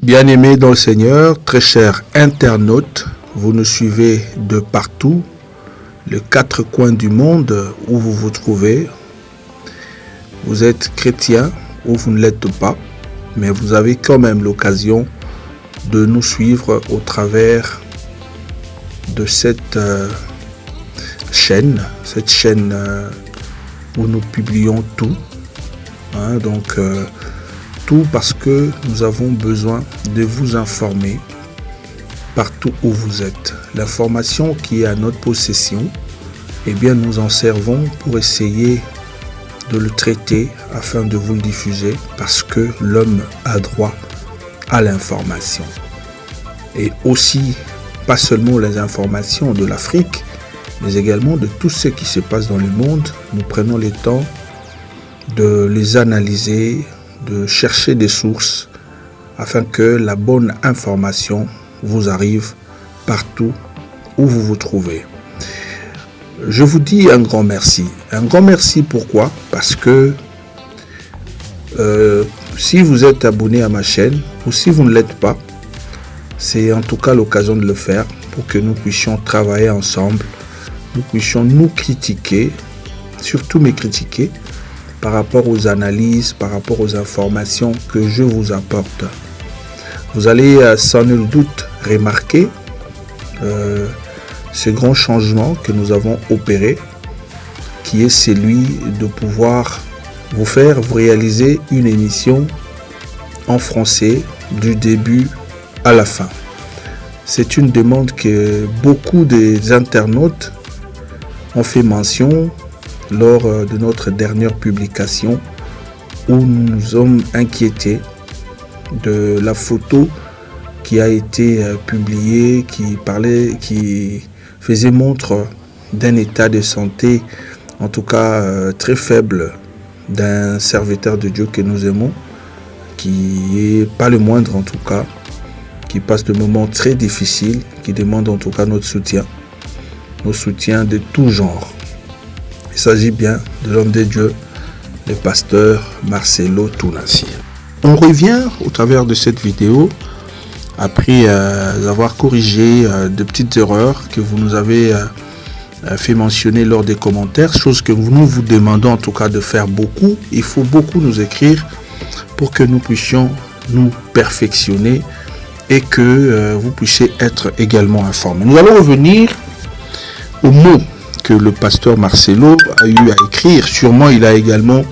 Bien-aimés dans le Seigneur, très chers internautes, vous nous suivez de partout, les quatre coins du monde où vous vous trouvez. Vous êtes chrétien ou vous ne l'êtes pas, mais vous avez quand même l'occasion de nous suivre au travers de cette chaîne où nous publions tout. Tout parce que nous avons besoin de vous informer partout où vous êtes. L'information qui est à notre possession, eh bien nous en servons pour essayer de le traiter afin de vous le diffuser parce que l'homme a droit à l'information. Et aussi, pas seulement les informations de l'Afrique, mais également de tout ce qui se passe dans le monde. Nous prenons le temps de les analyser, de chercher des sources afin que la bonne information vous arrive partout où vous vous trouvez. Je vous dis un grand merci. Un grand merci pourquoi? Parce que si vous êtes abonné à ma chaîne ou si vous ne l'êtes pas, c'est en tout cas l'occasion de le faire pour que nous puissions travailler ensemble, nous puissions nous critiquer, surtout me critiquer, par rapport aux analyses, par rapport aux informations que je vous apporte. Vous allez sans nul doute remarquer ce grand changement que nous avons opéré, qui est celui de pouvoir vous réaliser une émission en français du début à la fin. C'est une demande que beaucoup des internautes ont fait mention lors de notre dernière publication où nous nous sommes inquiétés de la photo qui a été publiée, qui faisait montre d'un état de santé, en tout cas très faible, d'un serviteur de Dieu que nous aimons, qui est pas le moindre en tout cas, qui passe de moments très difficiles, qui demande en tout cas notre soutien, nos soutiens de tout genre. Il s'agit bien de l'homme de Dieu, le pasteur Marcelo Tounassi. On revient au travers de cette vidéo, après avoir corrigé de petites erreurs que vous nous avez fait mentionner lors des commentaires, chose que nous vous demandons en tout cas de faire beaucoup. Il faut beaucoup nous écrire pour que nous puissions nous perfectionner et que vous puissiez être également informés. Nous allons revenir aux mots que le pasteur Marcelo a eu à écrire. Sûrement il a également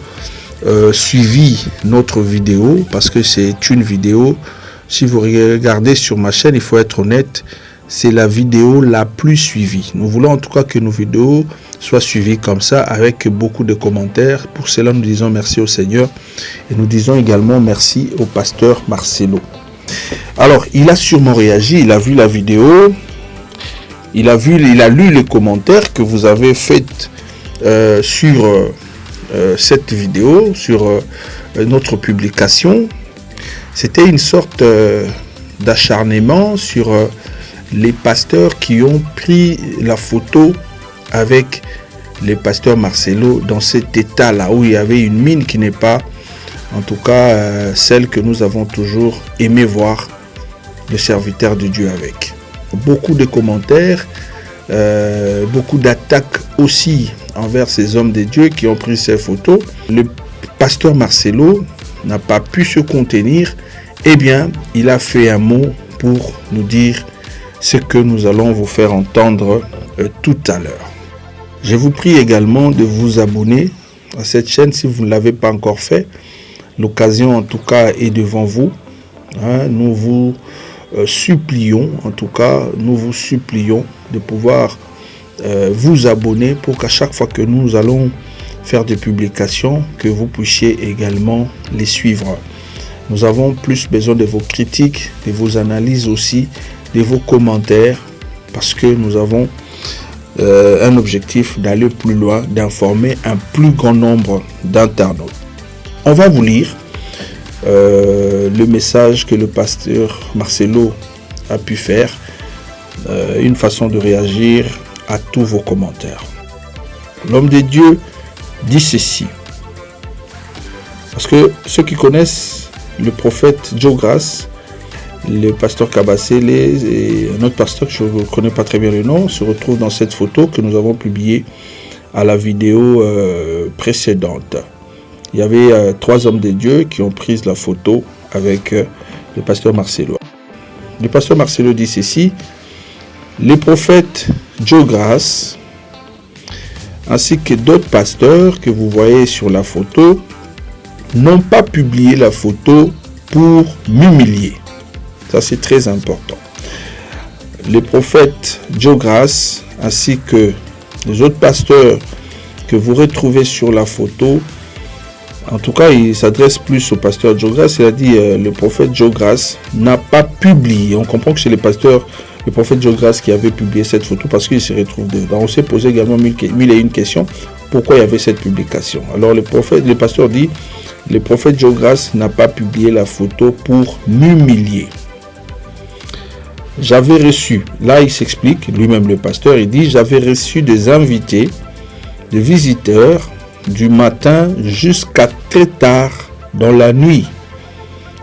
suivi notre vidéo parce que c'est une vidéo, si vous regardez sur ma chaîne, il faut être honnête, c'est la vidéo la plus suivie. Nous voulons en tout cas que nos vidéos soient suivies comme ça avec beaucoup de commentaires. Pour cela nous disons merci au Seigneur et nous disons également merci au pasteur Marcelo. Alors il a sûrement réagi, il a vu la vidéo, il a lu les commentaires que vous avez faits sur cette vidéo, sur notre publication. C'était une sorte d'acharnement sur les pasteurs qui ont pris la photo avec le pasteur Marcelo dans cet état-là, où il y avait une mine qui n'est pas, en tout cas, celle que nous avons toujours aimé voir le serviteur de Dieu avec. Beaucoup de commentaires, beaucoup d'attaques aussi envers ces hommes de Dieu qui ont pris ces photos. Le pasteur Marcelo n'a pas pu se contenir. Eh bien, il a fait un mot pour nous dire ce que nous allons vous faire entendre tout à l'heure. Je vous prie également de vous abonner à cette chaîne si vous ne l'avez pas encore fait. L'occasion en tout cas est devant vous. Nous vous supplions, en tout cas, nous vous supplions de pouvoir vous abonner pour qu'à chaque fois que nous allons faire des publications, que vous puissiez également les suivre. Nous avons plus besoin de vos critiques, de vos analyses aussi, de vos commentaires, parce que nous avons un objectif d'aller plus loin, d'informer un plus grand nombre d'internautes. On va vous lire le message que le pasteur Marcelo a pu faire, une façon de réagir à tous vos commentaires. L'homme de Dieu dit ceci, parce que ceux qui connaissent le prophète Joe Grace le pasteur Kabasele et un autre pasteur que je ne connais pas très bien le nom se retrouvent dans cette photo que nous avons publiée à la vidéo précédente. Il y avait 3 hommes de Dieu qui ont pris la photo avec le pasteur Marcelo. Le pasteur Marcelo dit ceci: les prophètes Joe Grace ainsi que d'autres pasteurs que vous voyez sur la photo n'ont pas publié la photo pour m'humilier. Ça, c'est très important. Les prophètes Joe Grace ainsi que les autres pasteurs que vous retrouvez sur la photo, en tout cas, il s'adresse plus au pasteur Joe Grace. Il a dit le prophète Joe Grace n'a pas publié. On comprend que c'est le prophète Joe Grace qui avait publié cette photo parce qu'il se retrouve dedans. On s'est posé également mille et une questions pourquoi il y avait cette publication. Alors le pasteur dit le prophète Joe Grace n'a pas publié la photo pour m'humilier. J'avais reçu, là il s'explique, lui-même le pasteur, il dit j'avais reçu des invités, des visiteurs du matin jusqu'à très tard dans la nuit,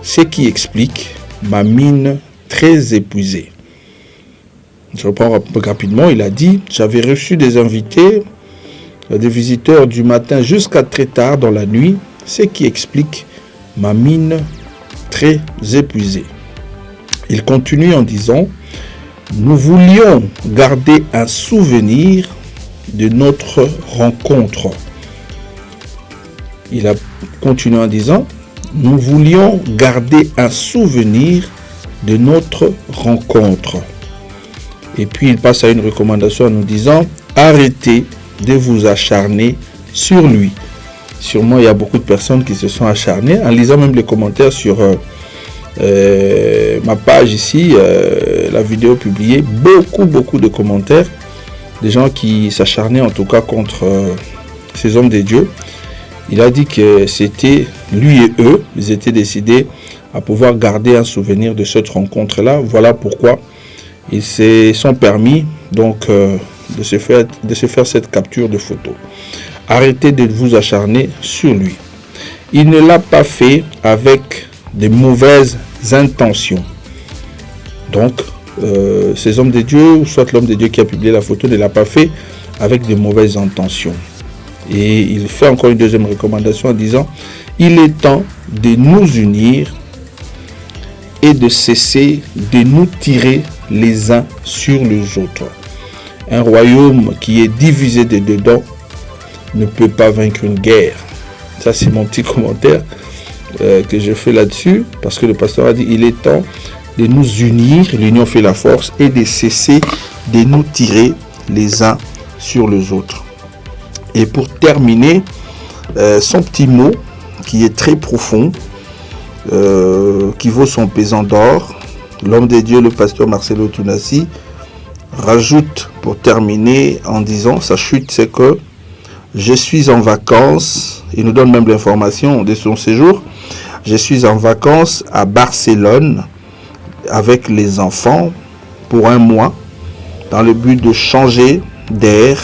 ce qui explique ma mine très épuisée. Je reprends rapidement, il a dit j'avais reçu des invités, des visiteurs du matin jusqu'à très tard dans la nuit, ce qui explique ma mine très épuisée. Il continue en disant nous voulions garder un souvenir de notre rencontre. Il a continué en disant nous voulions garder un souvenir de notre rencontre. Et puis il passe à une recommandation en nous disant arrêtez de vous acharner sur lui. Sûrement il y a beaucoup de personnes qui se sont acharnées en lisant même les commentaires sur ma page ici, la vidéo publiée, beaucoup de commentaires, des gens qui s'acharnaient en tout cas contre ces hommes de Dieu. Il a dit que c'était lui et eux, ils étaient décidés à pouvoir garder un souvenir de cette rencontre-là. Voilà pourquoi ils se sont permis donc de se faire cette capture de photo. Arrêtez de vous acharner sur lui. Il ne l'a pas fait avec de mauvaises intentions. Donc, ces hommes de Dieu, ou soit l'homme de Dieu qui a publié la photo, ne l'a pas fait avec de mauvaises intentions. Et il fait encore une deuxième recommandation en disant il est temps de nous unir et de cesser de nous tirer les uns sur les autres. Un royaume qui est divisé de dedans ne peut pas vaincre une guerre. Ça, c'est mon petit commentaire que je fais là-dessus, parce que le pasteur a dit il est temps de nous unir, l'union fait la force, et de cesser de nous tirer les uns sur les autres. Et pour terminer, son petit mot qui est très profond, qui vaut son pesant d'or, l'homme de Dieu, le pasteur Marcelo Tunasi, rajoute pour terminer en disant, sa chute c'est que je suis en vacances, il nous donne même l'information de son séjour, je suis en vacances à Barcelone avec les enfants pour 1 mois dans le but de changer d'air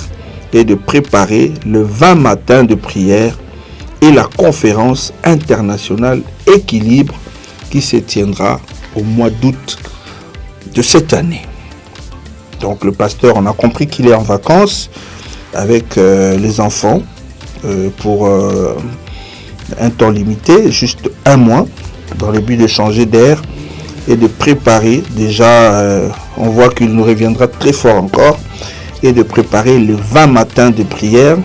et de préparer le 20 matin de prière et la conférence internationale Équilibre qui se tiendra au mois d'août de cette année. Donc le pasteur, on a compris qu'il est en vacances avec les enfants pour un temps limité, juste 1 mois, dans le but de changer d'air et de préparer, déjà on voit qu'il nous reviendra très fort encore, et de préparer le 20 matins de prière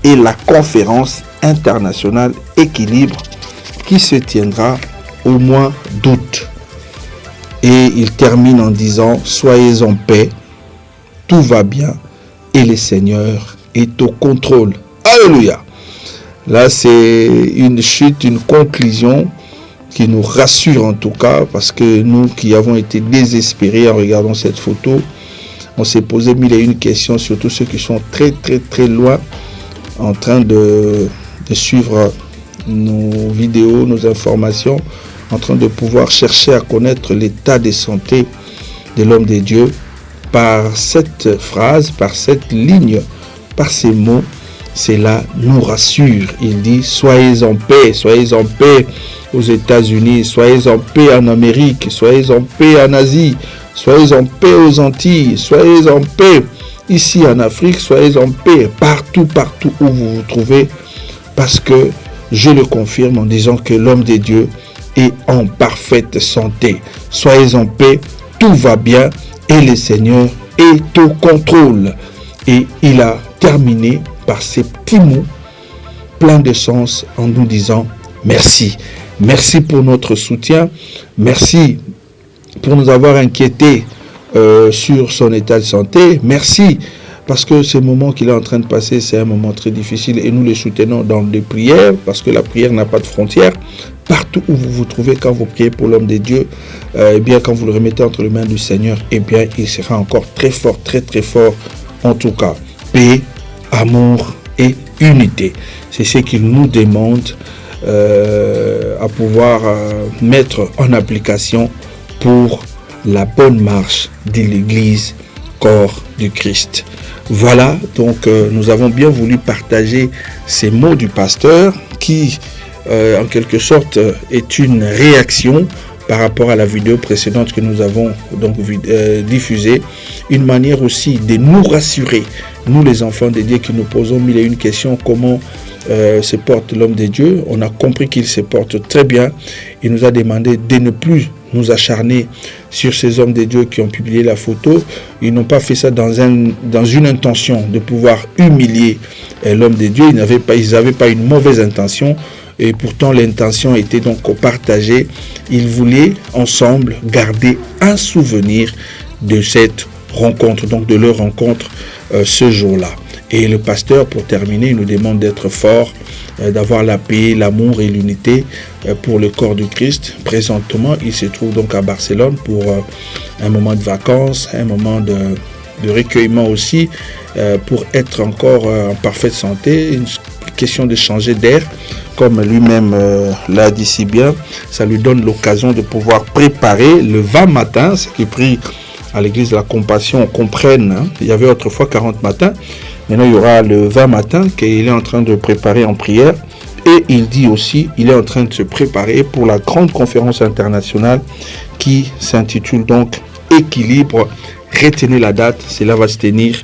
et la conférence internationale Équilibre qui se tiendra au mois d'août. Et il termine en disant soyez en paix, tout va bien et le Seigneur est au contrôle. Alléluia. Là c'est une chute, une conclusion qui nous rassure en tout cas, parce que nous qui avons été désespérés en regardant cette photo, on s'est posé 1001 questions, surtout ceux qui sont très loin en train de suivre nos vidéos, nos informations, en train de pouvoir chercher à connaître l'état de santé de l'homme de Dieu par cette phrase, par cette ligne, par ces mots. Cela nous rassure. Il dit soyez en paix aux États-Unis, soyez en paix en Amérique, soyez en paix en Asie, soyez en paix aux Antilles, soyez en paix ici en Afrique, soyez en paix partout où vous vous trouvez, parce que je le confirme en disant que l'homme de Dieu est en parfaite santé. Soyez en paix, tout va bien et le Seigneur est au contrôle. Et il a terminé par ces petits mots pleins de sens en nous disant merci. Merci pour notre soutien. Merci pour nous avoir inquiétés sur son état de santé. Merci parce que ce moment qu'il est en train de passer, c'est un moment très difficile et nous le soutenons dans des prières parce que la prière n'a pas de frontières. Partout où vous vous trouvez, quand vous priez pour l'homme de Dieu, eh bien, quand vous le remettez entre les mains du Seigneur, eh bien, il sera encore très fort, très fort. En tout cas, paix, amour et unité. C'est ce qu'il nous demande à pouvoir mettre en application pour la bonne marche de l'Église, corps du Christ. Voilà, donc nous avons bien voulu partager ces mots du pasteur qui, en quelque sorte, est une réaction par rapport à la vidéo précédente que nous avons donc diffusée, une manière aussi de nous rassurer, nous les enfants de Dieu qui nous posons mille et une questions, comment se porte l'homme de Dieu. On a compris qu'il se porte très bien. Il nous a demandé de ne plus nous acharner sur ces hommes de Dieu qui ont publié la photo. Ils n'ont pas fait ça dans une intention de pouvoir humilier l'homme de Dieu. Ils n'avaient pas une mauvaise intention. Et pourtant, l'intention était donc partagée. Ils voulaient ensemble garder un souvenir de cette rencontre, donc de leur rencontre ce jour-là. Et le pasteur, pour terminer, il nous demande d'être fort, d'avoir la paix, l'amour et l'unité pour le corps du Christ. Présentement, il se trouve donc à Barcelone pour un moment de vacances, un moment de recueillement aussi, pour être encore en parfaite santé. Une question de changer d'air, comme lui-même l'a dit si bien. Ça lui donne l'occasion de pouvoir préparer le 20 matin, ce qui prie à l'église de la Compassion comprenne. Hein. Il y avait autrefois 40 matins. Maintenant, il y aura le 20 matin qu'il est en train de préparer en prière. Et il dit aussi, il est en train de se préparer pour la grande conférence internationale qui s'intitule donc Équilibre. Retenez la date, cela va se tenir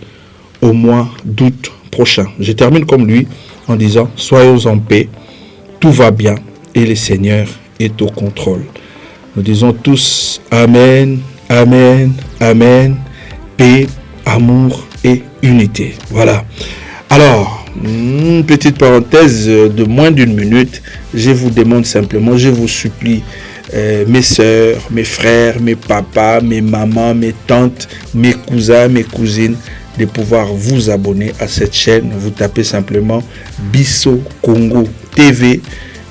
au mois d'août prochain. Je termine comme lui en disant, soyons en paix, tout va bien et le Seigneur est au contrôle. Nous disons tous Amen, Amen, Amen, paix, amour et unité. Voilà. Alors, une petite parenthèse de moins d'une minute. Je vous demande simplement, je vous supplie, mes sœurs, mes frères, mes papas, mes mamans, mes tantes, mes cousins, mes cousines, de pouvoir vous abonner à cette chaîne. Vous tapez simplement Bisso Congo TV.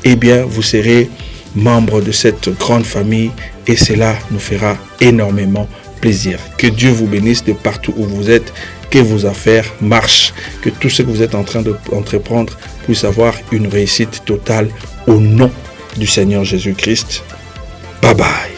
Eh bien, vous serez membre de cette grande famille et cela nous fera énormément plaisir. Que Dieu vous bénisse de partout où vous êtes, que vos affaires marchent, que tout ce que vous êtes en train d'entreprendre puisse avoir une réussite totale au nom du Seigneur Jésus-Christ. Bye bye.